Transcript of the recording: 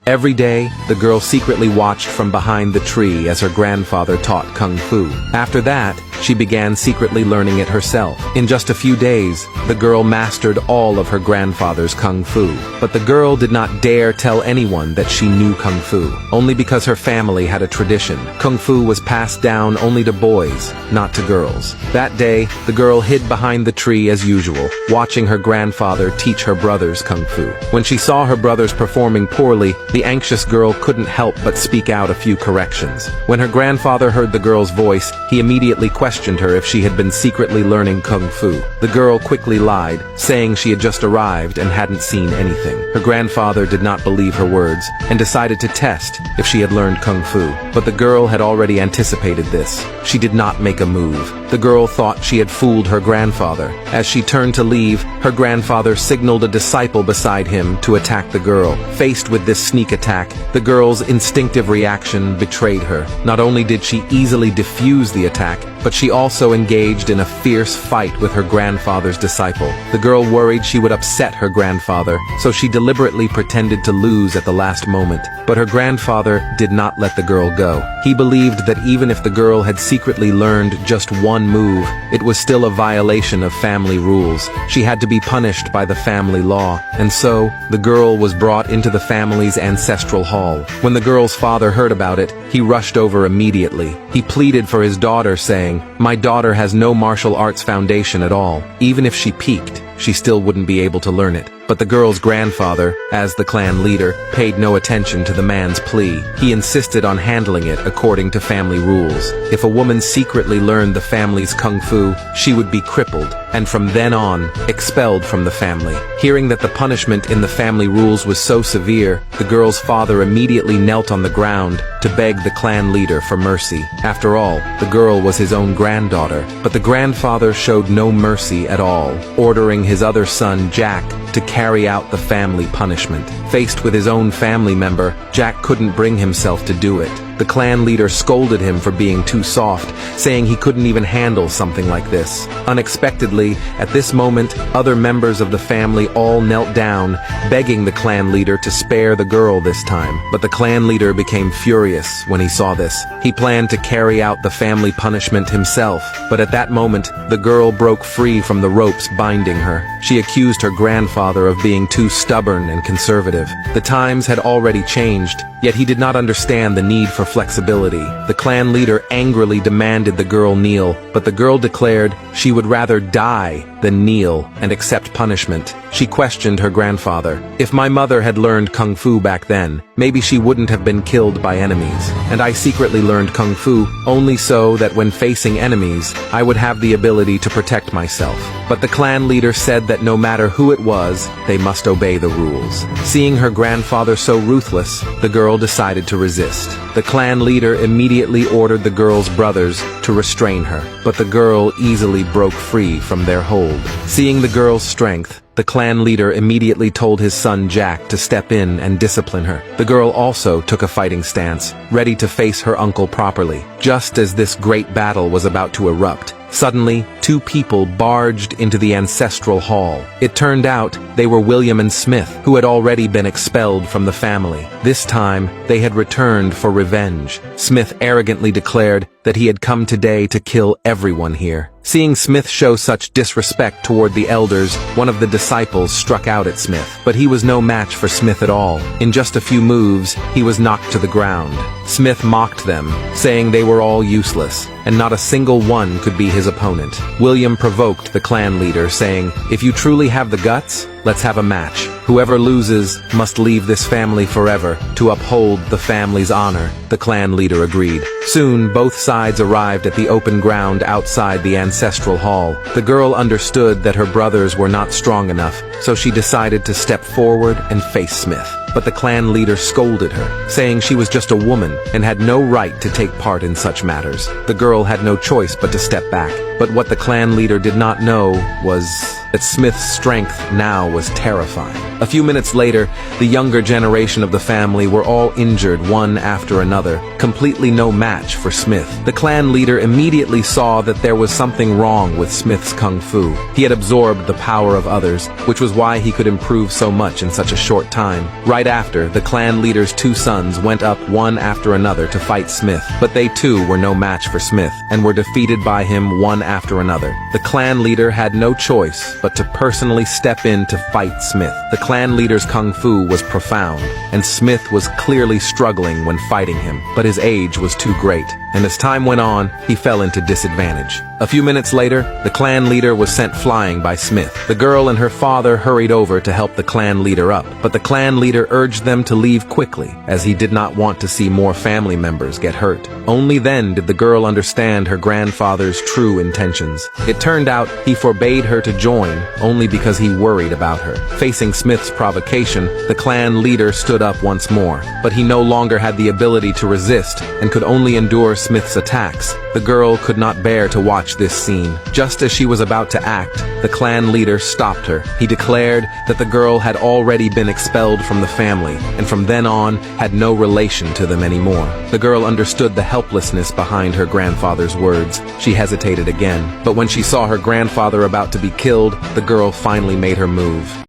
Every day, the girl secretly watched from behind the tree as her grandfather taught Kung Fu. After that, she began secretly learning it herself. In just a few days, the girl mastered all of her grandfather's Kung Fu. But the girl did not dare tell anyone that she knew Kung Fu, only because her family had a tradition. Kung Fu was passed down only to boys, not to girls. That day, the girl hid behind the tree as usual, watching her grandfather teach her brothers Kung Fu. When she saw her brothers performing poorly, the anxious girl couldn't help but speak out a few corrections. When her grandfather heard the girl's voice, he immediately questioned her if she had been secretly learning Kung Fu. The girl quickly lied, saying she had just arrived and hadn't seen anything. Her grandfather did not believe her words and decided to test if she had learned Kung Fu. But the girl had already anticipated this. She did not make a move. The girl thought she had fooled her grandfather. As she turned to leave, her grandfather signaled a disciple beside him to attack the girl. Faced with this sneak attack, the girl's instinctive reaction betrayed her. Not only did she easily defuse the attack, but she also engaged in a fierce fight with her grandfather's disciple. The girl worried she would upset her grandfather, so she deliberately pretended to lose at the last moment. But her grandfather did not let the girl go. He believed that even if the girl had secretly learned just one move, it was still a violation of family rules. She had to be punished by the family law, and so the girl was brought into the family's ancestral hall. When the girl's father heard about it, he rushed over immediately. He pleaded for his daughter, saying, "My daughter has no martial arts foundation at all. Even if she peaked, she still wouldn't be able to learn it." But the girl's grandfather, as the clan leader, paid no attention to the man's plea. He insisted on handling it according to family rules. If a woman secretly learned the family's Kung Fu, she would be crippled, and from then on, expelled from the family. Hearing that the punishment in the family rules was so severe, the girl's father immediately knelt on the ground to beg the clan leader for mercy. After all, the girl was his own granddaughter, but the grandfather showed no mercy at all, ordering his other son, Jack, to carry out the family punishment. Faced with his own family member, Jack couldn't bring himself to do it. The clan leader scolded him for being too soft, saying he couldn't even handle something like this. Unexpectedly, at this moment, other members of the family all knelt down, begging the clan leader to spare the girl this time. But the clan leader became furious when he saw this. He planned to carry out the family punishment himself, but at that moment, the girl broke free from the ropes binding her. She accused her grandfather of being too stubborn and conservative. The times had already changed, yet he did not understand the need for flexibility. The clan leader angrily demanded the girl kneel, but the girl declared she would rather die than kneel and accept punishment. She questioned her grandfather. "If my mother had learned Kung Fu back then, maybe she wouldn't have been killed by enemies. And I secretly learned Kung Fu only so that when facing enemies, I would have the ability to protect myself." But the clan leader said that no matter who it was, they must obey the rules. Seeing her grandfather so ruthless, the girl decided to resist. The clan leader immediately ordered the girl's brothers to restrain her, but the girl easily broke free from their hold. Seeing the girl's strength, the clan leader immediately told his son Jack to step in and discipline her. The girl also took a fighting stance, ready to face her uncle properly. Just as this great battle was about to erupt, suddenly, two people barged into the ancestral hall. It turned out they were William and Smith, who had already been expelled from the family. This time, they had returned for revenge. Smith arrogantly declared that he had come today to kill everyone here. Seeing Smith show such disrespect toward the elders, one of the disciples struck out at Smith. But he was no match for Smith at all. In just a few moves, he was knocked to the ground. Smith mocked them, saying they were all useless, and not a single one could be his opponent. William provoked the clan leader, saying, "If you truly have the guts, let's have a match. Whoever loses must leave this family forever to uphold the family's honor." The clan leader agreed. Soon, both sides arrived at the open ground outside the ancestral hall. The girl understood that her brothers were not strong enough, so she decided to step forward and face Smith. But the clan leader scolded her, saying she was just a woman and had no right to take part in such matters. The girl had no choice but to step back. But what the clan leader did not know was that Smith's strength now was terrifying. A few minutes later, the younger generation of the family were all injured one after another, completely no match for Smith. The clan leader immediately saw that there was something wrong with Smith's kung fu. He had absorbed the power of others, which was why he could improve so much in such a short time. Right after, the clan leader's two sons went up one after another to fight Smith, but they too were no match for Smith, and were defeated by him one after another. The clan leader had no choice but to personally step in to fight Smith. The clan leader's kung fu was profound, and Smith was clearly struggling when fighting him, but his age was too great, and as time went on, he fell into disadvantage. A few minutes later, the clan leader was sent flying by Smith. The girl and her father hurried over to help the clan leader up, but the clan leader urged them to leave quickly, as he did not want to see more family members get hurt. Only then did the girl understand her grandfather's true intentions. It turned out he forbade her to join only because he worried about her. Facing Smith's provocation, the clan leader stood up once more, but he no longer had the ability to resist and could only endure Smith's attacks. The girl could not bear to watch this scene. Just as she was about to act, the clan leader stopped her. He declared that the girl had already been expelled from the family, and from then on had no relation to them anymore. The girl understood the helplessness behind her grandfather's words. She hesitated again, but when she saw her grandfather about to be killed, the girl finally made her move.